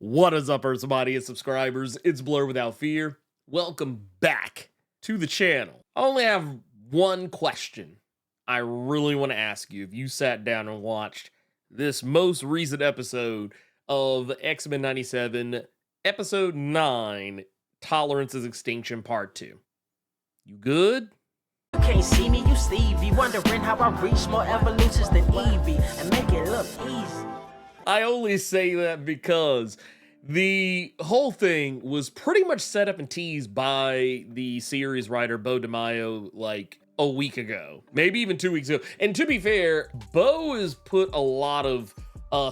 What is up, everybody and subscribers? It's Blerd without fear. Welcome back to the channel. I only have one question I really want to ask you if you sat down and watched this most recent episode of X-Men 97, Episode 9, Tolerance's Extinction Part 2. You good? You can't see me, you Stevie, wondering how I reach more evolutions than Evie and make it look easy. I only say that because the whole thing was pretty much set up and teased by the series writer Bo DeMaio like a week ago, maybe even 2 weeks ago. And to be fair, Bo has put a lot of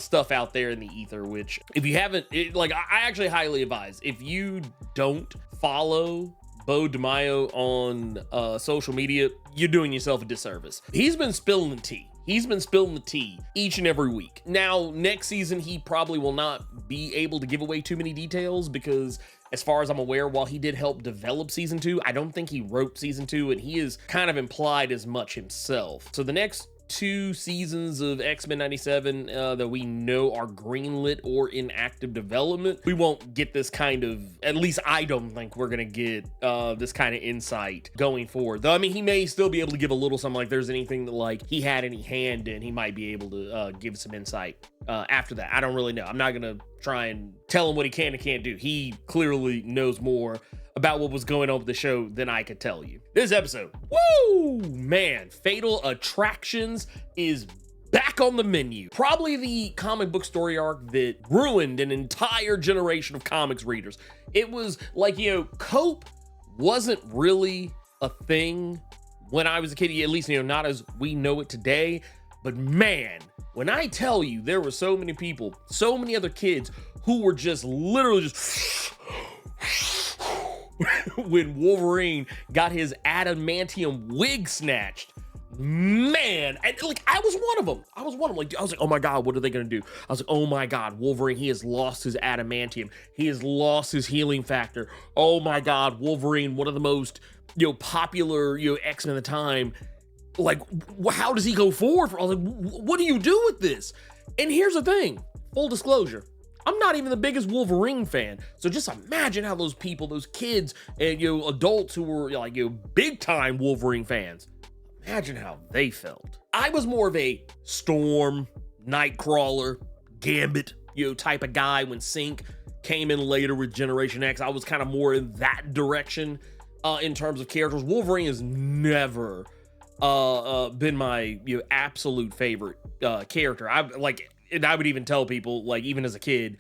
stuff out there in the ether, which if you haven't, I actually highly advise, if you don't follow Bo DeMaio on social media, you're doing yourself a disservice. He's been spilling the tea. He's been spilling the tea each and every week. Now, next season, he probably will not be able to give away too many details because, as far as I'm aware, while he did help develop season 2, I don't think he wrote season 2, and he has kind of implied as much himself. So the next 2 seasons of X-Men 97 that we know are greenlit or in active development, we won't get this kind of, at least I don't think we're gonna get this kind of insight going forward. Though, I mean, he may still be able to give a little something, like there's anything that like he had any hand in, he might be able to give some insight after that. I don't really know. I'm not gonna try and tell him what he can and can't do. He clearly knows more about what was going on with the show than I could tell you. This episode, woo, man, Fatal Attractions is back on the menu. Probably the comic book story arc that ruined an entire generation of comics readers. It was like, you know, cope wasn't really a thing when I was a kid, at least, you know, not as we know it today. But man, when I tell you there were so many people, so many other kids who were just literally just when Wolverine got his adamantium wig snatched, man, I was one of them. I was like, oh my God, what are they gonna do? I was like, oh my God, Wolverine, he has lost his adamantium. He has lost his healing factor. Oh my God, Wolverine, one of the most, you know, popular, you know, X-Men at the time. Like, how does he go forward? I was like, what do you do with this? And here's the thing, full disclosure, I'm not even the biggest Wolverine fan. So just imagine how those people, those kids and, you know, adults who were like, you know, big time Wolverine fans, imagine how they felt. I was more of a Storm, Nightcrawler, Gambit, you know, type of guy. When Sync came in later with Generation X, I was kind of more in that direction in terms of characters. Wolverine has never been my, you know, absolute favorite character. And I would even tell people, like, even as a kid,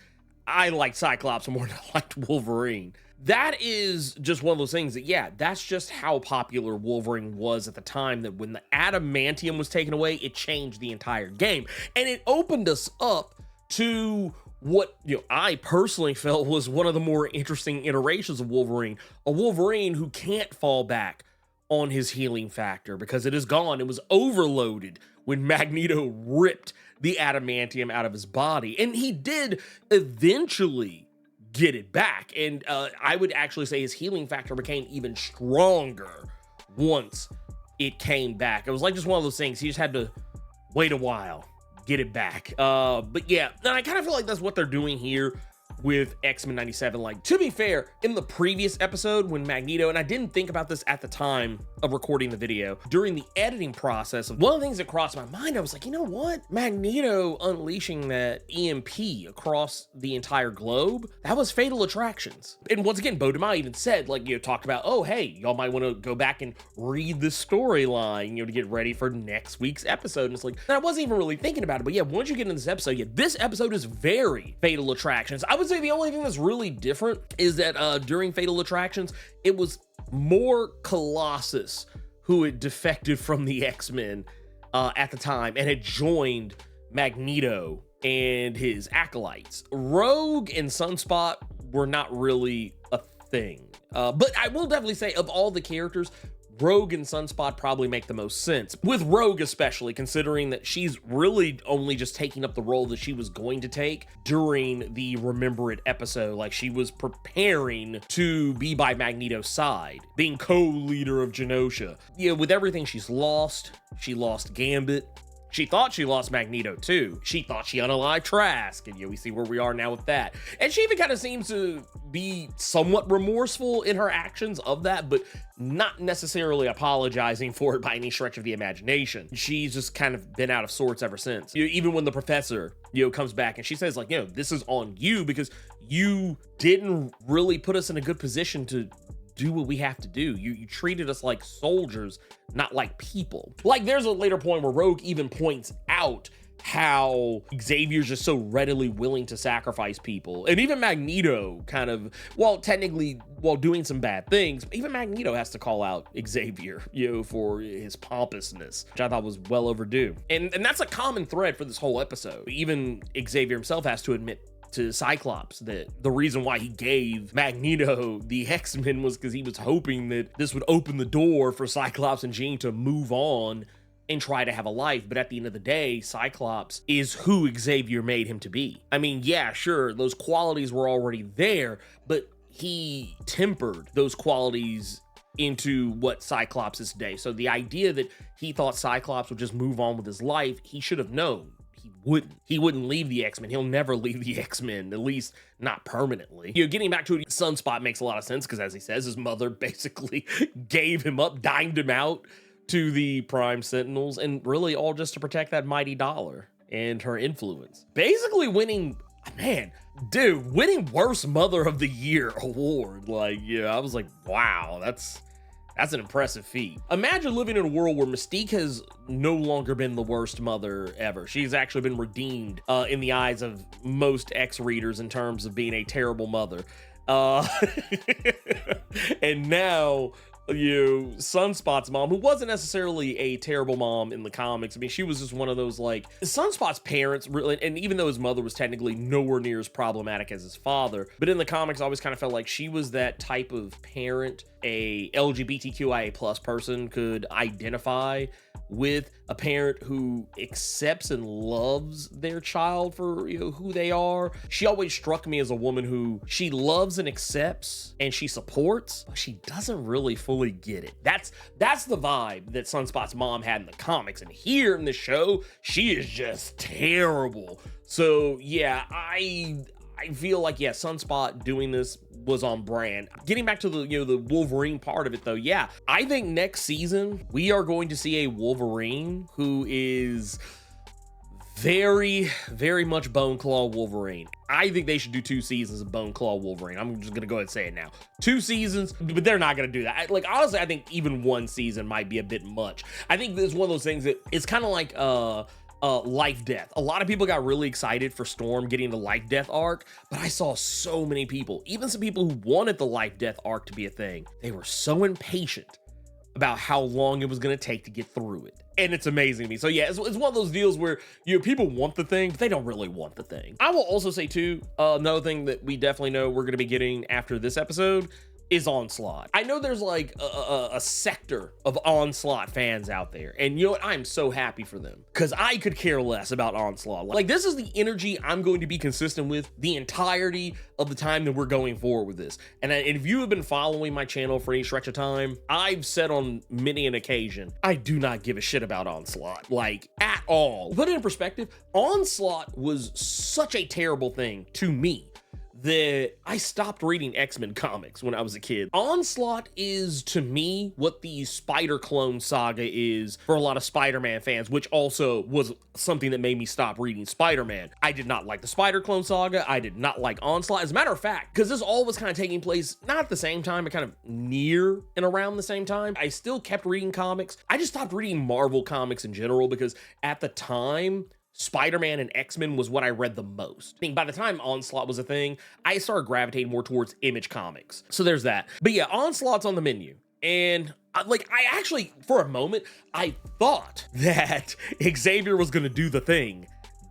I liked Cyclops more than I liked Wolverine. That is just one of those things that, yeah, that's just how popular Wolverine was at the time, that when the adamantium was taken away, it changed the entire game. And it opened us up to what, you know, I personally felt was one of the more interesting iterations of Wolverine. A Wolverine who can't fall back on his healing factor because it is gone. It was overloaded when Magneto ripped the adamantium out of his body. And he did eventually get it back. And I would actually say his healing factor became even stronger once it came back. It was like just one of those things. He just had to wait a while, get it back. But yeah, and I kind of feel like that's what they're doing here with X-Men 97. Like, to be fair, in the previous episode when Magneto, and I didn't think about this at the time of recording the video, during the editing process, one of the things that crossed my mind, I was like, you know what? Magneto unleashing that EMP across the entire globe, that was Fatal Attractions. And once again, Bo DeMaio even said, like, you know, talked about, oh, hey, y'all might want to go back and read the storyline, you know, to get ready for next week's episode. And it's like, and I wasn't even really thinking about it, but yeah, once you get into this episode, yeah, this episode is very Fatal Attractions. I would say the only thing that's really different is that during Fatal Attractions, it was more Colossus who had defected from the X-Men at the time and had joined Magneto and his acolytes. Rogue and Sunspot were not really a thing. But I will definitely say, of all the characters, Rogue and Sunspot probably make the most sense. With Rogue especially, considering that she's really only just taking up the role that she was going to take during the Remember It episode. Like, she was preparing to be by Magneto's side, being co-leader of Genosha. Yeah, with everything she's lost, she lost Gambit, She thought she lost Magneto too. She thought she unalived Trask, and we see where we are now with that. And she even kind of seems to be somewhat remorseful in her actions of that, but not necessarily apologizing for it by any stretch of the imagination. She's just kind of been out of sorts ever since. Even when the professor, comes back and she says like, this is on you because you didn't really put us in a good position to do what we have to do. You treated us like soldiers, not like people. Like there's a later point where Rogue even points out how Xavier's just so readily willing to sacrifice people. And even Magneto kind of, while doing some bad things, even Magneto has to call out Xavier, for his pompousness, which I thought was well overdue. And that's a common thread for this whole episode. Even Xavier himself has to admit to Cyclops that the reason why he gave Magneto the X-Men was because he was hoping that this would open the door for Cyclops and Jean to move on and try to have a life. But at the end of the day, Cyclops is who Xavier made him to be. I mean, yeah, sure, those qualities were already there, but he tempered those qualities into what Cyclops is today. So the idea that he thought Cyclops would just move on with his life, he should have known. He wouldn't leave the X-Men. He'll never leave the X-Men, at least not permanently. Getting back to it, Sunspot makes a lot of sense because, as he says, his mother basically gave him up, dined him out to the Prime Sentinels, and really all just to protect that mighty dollar and her influence. Basically winning Worst Mother of the Year award. I was like, wow, that's an impressive feat. Imagine living in a world where Mystique has no longer been the worst mother ever. She's actually been redeemed in the eyes of most X readers in terms of being a terrible mother. And now, Sunspot's mom, who wasn't necessarily a terrible mom in the comics. I mean, she was just one of those, Sunspot's parents really, and even though his mother was technically nowhere near as problematic as his father, but in the comics, I always kind of felt like she was that type of parent a LGBTQIA plus person could identify with, a parent who accepts and loves their child for who they are. She always struck me as a woman who she loves and accepts and she supports, but she doesn't really fully get it. That's the vibe that Sunspot's mom had in the comics, and here in the show, she is just terrible. So yeah, I feel like, yeah, Sunspot doing this was on brand. Getting back to the Wolverine part of it though, yeah, I think next season we are going to see a Wolverine who is very, very much Bone Claw Wolverine. I think they should do 2 seasons of Bone Claw Wolverine. I'm just gonna go ahead and say it now. 2 seasons, but they're not gonna do that. Honestly, I think even 1 season might be a bit much. I think this is one of those things that it's kind of like Life Death. A lot of people got really excited for Storm getting the Life Death arc, but I saw so many people, even some people who wanted the Life Death arc to be a thing, they were so impatient about how long it was going to take to get through it. And it's amazing to me. So yeah, it's one of those deals where people want the thing, but they don't really want the thing. I will also say too, another thing that we definitely know we're going to be getting after this episode is Onslaught. I know there's a sector of Onslaught fans out there, and I'm so happy for them because I could care less about Onslaught. This is the energy I'm going to be consistent with the entirety of the time that we're going forward with this. And if you have been following my channel for any stretch of time, I've said on many an occasion, I do not give a shit about Onslaught, at all. Put it in perspective, Onslaught was such a terrible thing to me that I stopped reading X-Men comics when I was a kid. Onslaught is, to me, what the Spider Clone saga is for a lot of Spider-Man fans, which also was something that made me stop reading Spider-Man. I did not like the Spider Clone saga. I did not like Onslaught. As a matter of fact, because this all was kind of taking place, not at the same time, but kind of near and around the same time, I still kept reading comics. I just stopped reading Marvel comics in general because at the time, Spider-Man and X-Men was what I read the most. I think by the time Onslaught was a thing, I started gravitating more towards Image Comics. So there's that. But yeah, Onslaught's on the menu. And I actually, for a moment, I thought that Xavier was going to do the thing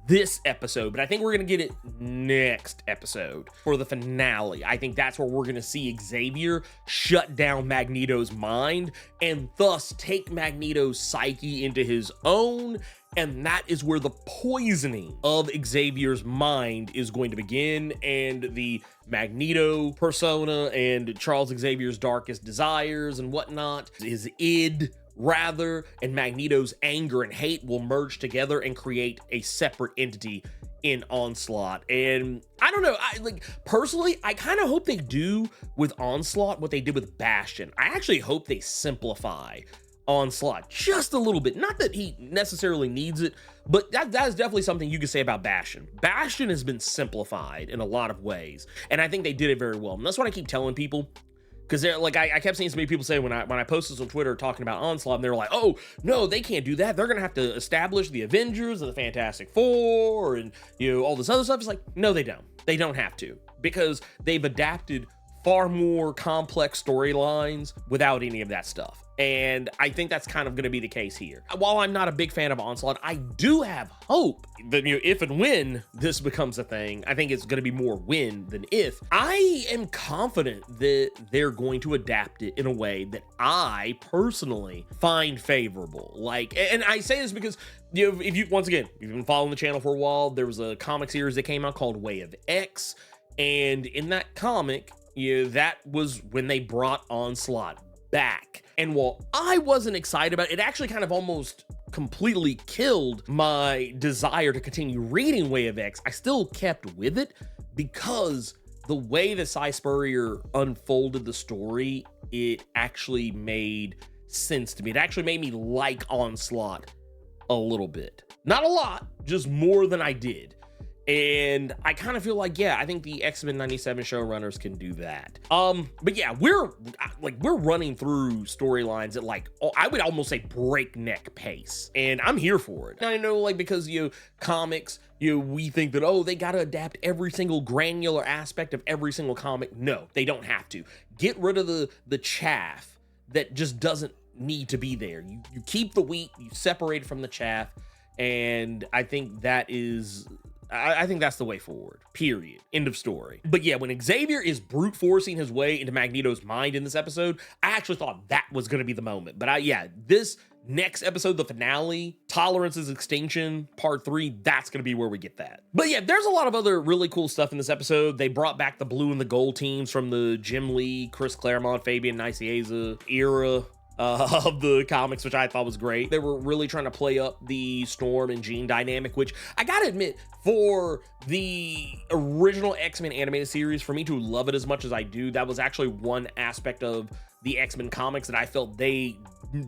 this episode, but I think we're going to get it next episode for the finale. I think that's where we're going to see Xavier shut down Magneto's mind and thus take Magneto's psyche into his own. And that is where the poisoning of Xavier's mind is going to begin, and the Magneto persona and Charles Xavier's darkest desires and whatnot, his id, rather, and Magneto's anger and hate will merge together and create a separate entity in Onslaught. And I don't know, personally, I kind of hope they do with Onslaught what they did with Bastion. I actually hope they simplify Onslaught just a little bit. Not that he necessarily needs it, but that is definitely something you could say about Bastion. Bastion has been simplified in a lot of ways, and I think they did it very well. And that's what I keep telling people. Because they're like, I kept seeing so many people say when I posted this on Twitter talking about Onslaught, and they were like, oh, no, they can't do that. They're going to have to establish the Avengers and the Fantastic Four and, all this other stuff. It's like, no, they don't. They don't have to, because they've adapted far more complex storylines without any of that stuff. And I think that's kind of going to be the case here. While I'm not a big fan of Onslaught, I do have hope that, if and when this becomes a thing, I think it's going to be more when than if. I am confident that they're going to adapt it in a way that I personally find favorable. And I say this because, if you've been following the channel for a while, there was a comic series that came out called Way of X. And in that comic, that was when they brought Onslaught back. And while I wasn't excited about it, it actually kind of almost completely killed my desire to continue reading Way of X. I still kept with it because the way that Cy Spurrier unfolded the story, it actually made sense to me. It actually made me like Onslaught a little bit. Not a lot, just more than I did. And I kind of feel like, I think the X-Men 97 showrunners can do that. But yeah, we're running through storylines at I would almost say breakneck pace, and I'm here for it. Now, I know, because comics, we think that, they got to adapt every single granular aspect of every single comic. No, they don't have to. Get rid of the chaff that just doesn't need to be there. You keep the wheat, you separate it from the chaff, and I think that is. I think that's the way forward, period. End of story. But yeah, when Xavier is brute forcing his way into Magneto's mind in this episode, I actually thought that was going to be the moment. But this next episode, the finale, Tolerance's Extinction, part 3, that's going to be where we get that. But yeah, there's a lot of other really cool stuff in this episode. They brought back the blue and the gold teams from the Jim Lee, Chris Claremont, Fabian Nicieza era of the comics, which I thought was great. They were really trying to play up the Storm and Jean dynamic, which I gotta admit, for the original X-Men animated series, for me to love it as much as I do, that was actually one aspect of the X-Men comics that I felt they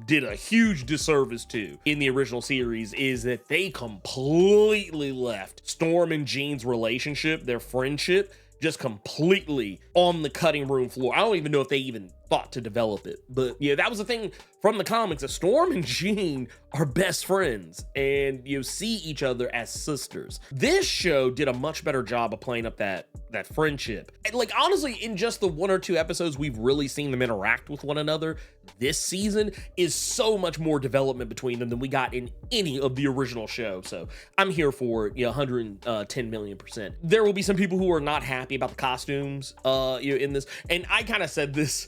did a huge disservice to in the original series, is that they completely left Storm and Jean's relationship, their friendship, just completely on the cutting room floor. I don't even know if they even thought to develop it. But that was the thing from the comics, that Storm and Jean are best friends and see each other as sisters. This show did a much better job of playing up that friendship. And honestly, in just the 1 or 2 episodes we've really seen them interact with one another, this season is so much more development between them than we got in any of the original show. So I'm here for it, 110 million%. There will be some people who are not happy about the costumes in this, and I kind of said this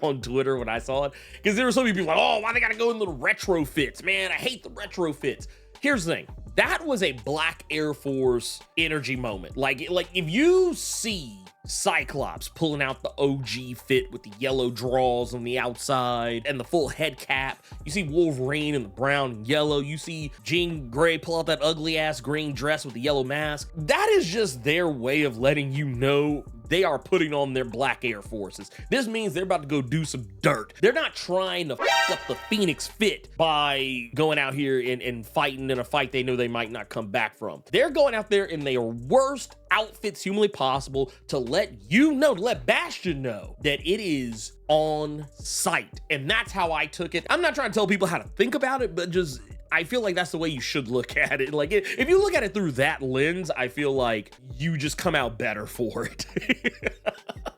on Twitter when I saw it, because there were so many people like, why they gotta go in little retro fits, man, I hate the retro fits. Here's the thing, that was a Black Air Force energy moment. Like if you see Cyclops pulling out the OG fit with the yellow draws on the outside and the full head cap, you see Wolverine in the brown and yellow, you see Jean Grey pull out that ugly ass green dress with the yellow mask, that is just their way of letting you know they are putting on their Black Air Forces. This means they're about to go do some dirt. They're not trying to fuck up the Phoenix fit by going out here and fighting in a fight they know they might not come back from. They're going out there in their worst outfits humanly possible to let Bastion know that it is on site. And that's how I took it. I'm not trying to tell people how to think about it, but just, I feel like that's the way you should look at it. If you look at it through that lens, I feel like you just come out better for it.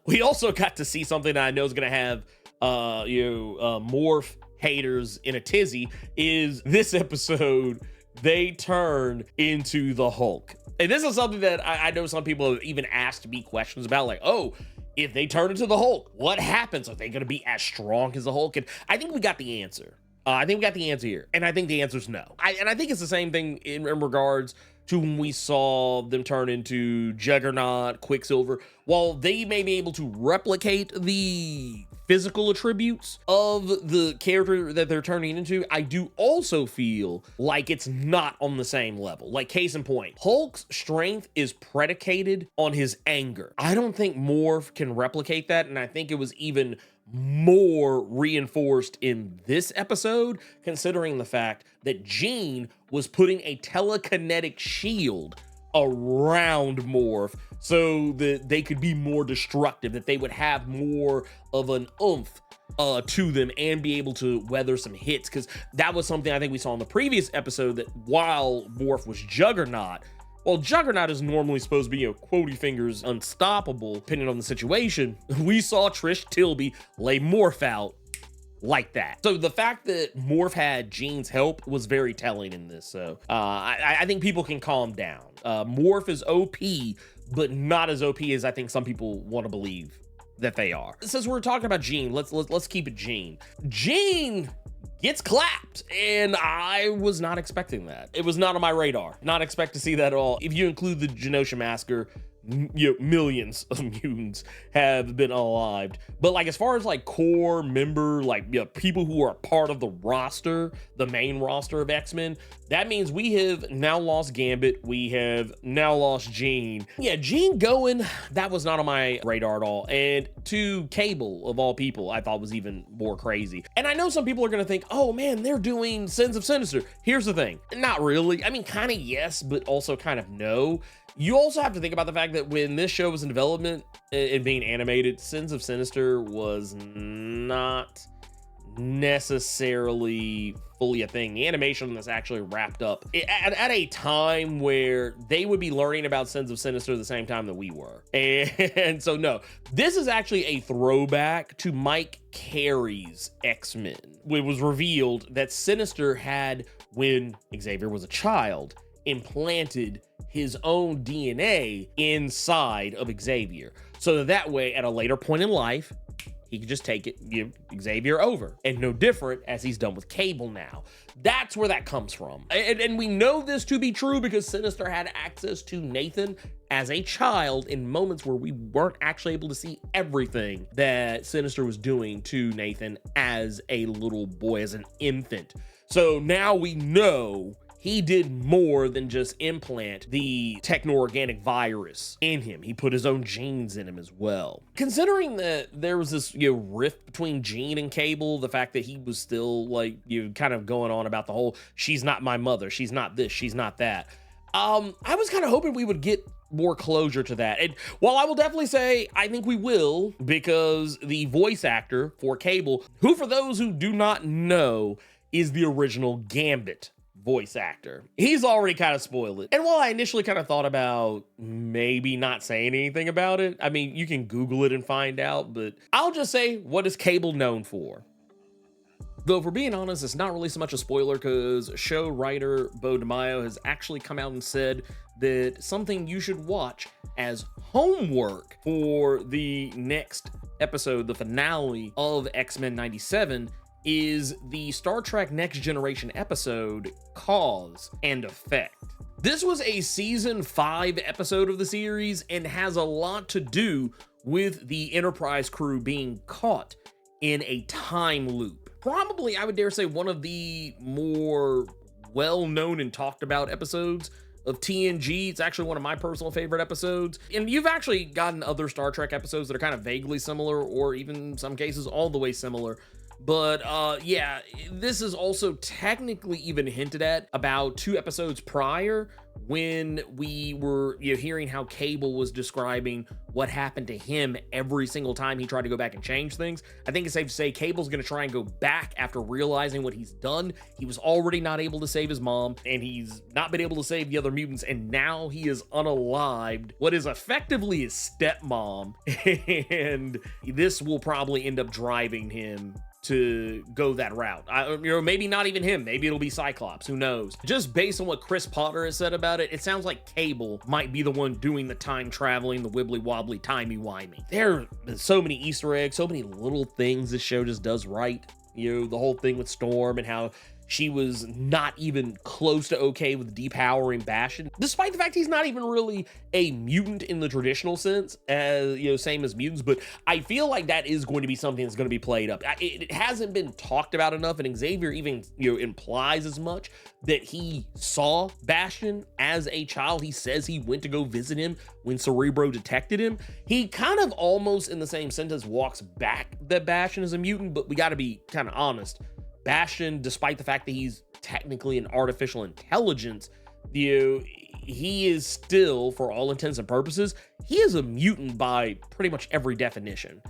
We also got to see something that I know is going to have Morph haters in a tizzy. Is this episode they turn into the Hulk. And this is something that I know some people have even asked me questions about, if they turn into the Hulk, what happens? Are they going to be as strong as the Hulk? And I think we got the answer. I think we got the answer here. And I think the answer is no. And I think it's the same thing in regards to when we saw them turn into Juggernaut, Quicksilver. While they may be able to replicate the physical attributes of the character that they're turning into, I do also feel like it's not on the same level. Like, case in point, Hulk's strength is predicated on his anger. I don't think Morph can replicate that, and I think it was even more reinforced in this episode, considering the fact that Jean was putting a telekinetic shield around Morph so that they could be more destructive, that they would have more of an oomph to them and be able to weather some hits, because that was something I think we saw in the previous episode, that while Morph was Juggernaut, well, Juggernaut is normally supposed to be, quotey fingers unstoppable, depending on the situation, we saw Trish Tilby lay Morph out like that. So the fact that Morph had Jean's help was very telling in this. So I think people can calm down. Morph is OP, but not as OP as I think some people want to believe that they are. Since we're talking about Jean, let's keep it Jean. Jean gets clapped, and I was not expecting that. It was not on my radar. Not expect to see that at all. If you include the Genosha Massacre, millions of mutants have been unalived. But like, as far as like core member, like people who are part of the roster, the main roster of X-Men, that means we have now lost Gambit. We have now lost Jean. Yeah, Jean going, that was not on my radar at all. And to Cable, of all people, I thought was even more crazy. And I know some people are gonna think, oh man, they're doing Sins of Sinister. Here's the thing, not really. I mean, kind of yes, but also kind of no. You also have to think about the fact that when this show was in development and being animated, Sins of Sinister was not necessarily fully a thing. The animation on this actually wrapped up at a time where they would be learning about Sins of Sinister the same time that we were. And so no, this is actually a throwback to Mike Carey's X-Men. It was revealed that Sinister had, when Xavier was a child, implanted his own DNA inside of Xavier, so that way at a later point in life he could just take it, give Xavier over, and no different as he's done with Cable now. That's where that comes from, and we know this to be true because Sinister had access to Nathan as a child in moments where we weren't actually able to see everything that Sinister was doing to Nathan as a little boy, as an infant. So now we know he did more than just implant the techno-organic virus in him. He put his own genes in him as well. Considering that there was this rift between Jean and Cable, the fact that he was still like kind of going on about the whole she's not my mother, she's not this, she's not that. I was kind of hoping we would get more closure to that. And while I will definitely say I think we will, because the voice actor for Cable, who for those who do not know is the original Gambit voice actor, he's already kind of spoiled it. And while I initially kind of thought about maybe not saying anything about it, I mean, you can Google it and find out, but I'll just say, what is Cable known for? Though, if we're being honest, it's not really so much a spoiler, because show writer Bo DeMaio has actually come out and said that something you should watch as homework for the next episode, the finale of X-Men 97, is the Star Trek Next Generation episode Cause and Effect. This was a season 5 episode of the series and has a lot to do with the Enterprise crew being caught in a time loop. Probably, I would dare say, one of the more well-known and talked about episodes of TNG. It's actually one of my personal favorite episodes. And you've actually gotten other Star Trek episodes that are kind of vaguely similar, or even in some cases all the way similar. But yeah, this is also technically even hinted at about 2 episodes prior, when we were hearing how Cable was describing what happened to him every single time he tried to go back and change things. I think it's safe to say Cable's going to try and go back after realizing what he's done. He was already not able to save his mom, and he's not been able to save the other mutants, and now he is unalived what is effectively his stepmom, and this will probably end up driving him to go that route. Maybe not even him. Maybe it'll be Cyclops. Who knows? Just based on what Chris Potter has said about it, it sounds like Cable might be the one doing the time traveling, the wibbly wobbly, timey-wimey. There are so many Easter eggs, so many little things this show just does right. The whole thing with Storm and how she was not even close to okay with depowering Bastion, despite the fact he's not even really a mutant in the traditional sense, as you know, same as mutants. But I feel like that is going to be something that's going to be played up. It hasn't been talked about enough, and Xavier even, you know, implies as much, that he saw Bastion as a child. He says he went to go visit him when Cerebro detected him. He kind of almost in the same sentence walks back that Bastion is a mutant, but we got to be kind of honest. Bastion, despite the fact that he's technically an artificial intelligence, you know, he is still, for all intents and purposes, he is a mutant by pretty much every definition.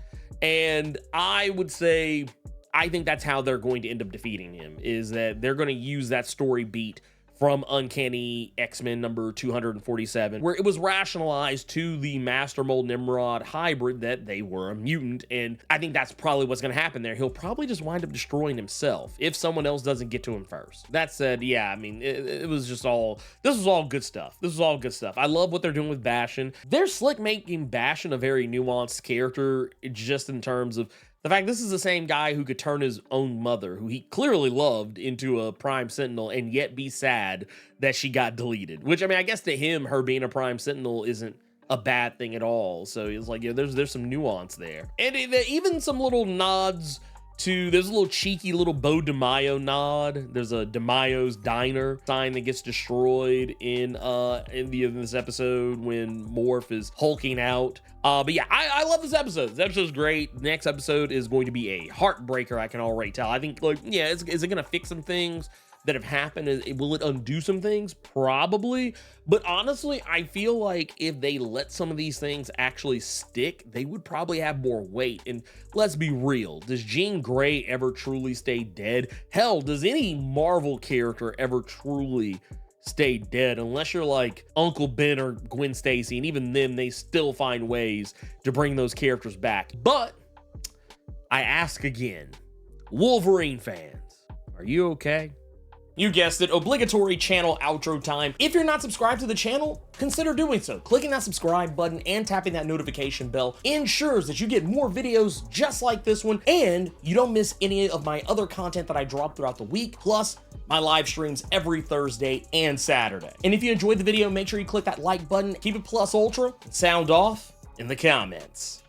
And I would say, I think that's how they're going to end up defeating him, is that they're going to use that story beat from Uncanny X-Men number 247, where it was rationalized to the Master Mold Nimrod hybrid that they were a mutant. And I think that's probably what's going to happen there. He'll probably just wind up destroying himself if someone else doesn't get to him first. That said, yeah, I mean, it was just all, this was all good stuff. This was all good stuff. I love what they're doing with Bastion. They're slick making Bastion a very nuanced character, just in terms of the fact this is the same guy who could turn his own mother, who he clearly loved, into a Prime Sentinel and yet be sad that she got deleted. Which, I mean, I guess to him, her being a Prime Sentinel isn't a bad thing at all. So it's like, yeah, there's some nuance there. And even some little nods to, there's a little cheeky little Bo DeMaio nod. There's a DeMaio's Diner sign that gets destroyed in this episode when Morph is hulking out. But yeah, I love this episode. This episode's great. The next episode is going to be a heartbreaker, I can already tell. I think, like, yeah, is it gonna fix some things that have happened? Will it undo some things? Probably. But honestly, I feel like if they let some of these things actually stick, they would probably have more weight. And let's be real, does Jean Grey ever truly stay dead? Hell, does any Marvel character ever truly stay dead, unless you're like Uncle Ben or Gwen Stacy, and even then they still find ways to bring those characters back. But I ask again, Wolverine fans, are you okay? You guessed it, obligatory channel outro time. If you're not subscribed to the channel, consider doing so. Clicking that subscribe button and tapping that notification bell ensures that you get more videos just like this one, and you don't miss any of my other content that I drop throughout the week, plus my live streams every Thursday and Saturday. And if you enjoyed the video, make sure you click that like button, keep it plus ultra, and sound off in the comments.